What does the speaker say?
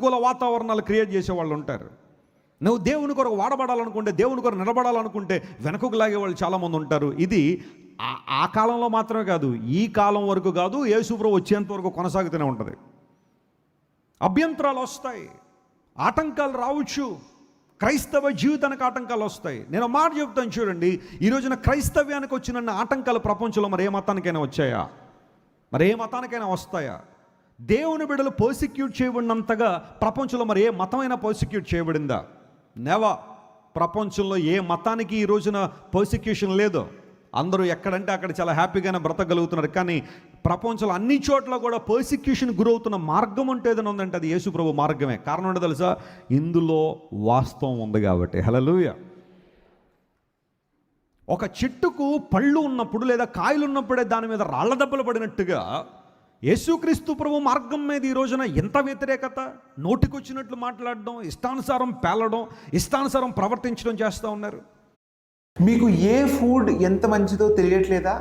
ప్రతికూల వాతావరణాలు క్రియేట్ చేసే వాళ్ళు ఉంటారు. నువ్వు దేవుని కొరకు వాడబడాలనుకుంటే, దేవుని కొరకు నిలబడాలనుకుంటే వెనకకు లాగే వాళ్ళు చాలామంది ఉంటారు. ఇది ఆ కాలంలో మాత్రమే కాదు, ఈ కాలం వరకు కాదు, యేసుప్రభు వచ్చేంత వరకు కొనసాగుతూనే ఉంటుంది. అభ్యంతరాలు వస్తాయి, ఆటంకాలు రావచ్చు, క్రైస్తవ జీవితానికి ఆటంకాలు వస్తాయి. నేను మాట చెప్తాను చూడండి, ఈ రోజున క్రైస్తవ్యానికి వచ్చిన ఆటంకాలు ప్రపంచంలో మరి ఏ మతానికైనా వచ్చాయా? మరి ఏ మతానికైనా వస్తాయా? దేవుని బిడ్డలు పర్సిక్యూట్ చేయబడినంతగా ప్రపంచంలో మరి ఏ మతమైనా పర్సిక్యూట్ చేయబడిందా? నెవర్. ప్రపంచంలో ఏ మతానికి ఈ రోజున పర్సిక్యూషన్ లేదు. అందరూ ఎక్కడంటే అక్కడ చాలా హ్యాపీగానే బ్రతకగలుగుతున్నారు. కానీ ప్రపంచంలో అన్ని చోట్ల కూడా పర్సిక్యూషన్ గురవుతున్న మార్గం అంటే ఏదైనా ఉందంటే అది యేసుప్రభు మార్గమే. కారణం ఏంటో తెలుసా? ఇందులో వాస్తవం ఉంది కాబట్టి. హల్లెలూయా. ఒక చెట్టుకు పళ్ళు ఉన్నప్పుడు లేదా కాయలు ఉన్నప్పుడే దాని మీద రాళ్ల దెబ్బలు పడినట్టుగా యేసుక్రీస్తు ప్రభు మార్గం మీద ఈ రోజున ఎంత వ్యతిరేకత, నోటికొచ్చినట్లు మాట్లాడడం, ఇష్టానుసారం పేలడం, ఇష్టానుసారం ప్రవర్తించడం చేస్తూ ఉన్నారు. మీకు ఏ ఫుడ్ ఎంత మంచిదో తెలియట్లేదా?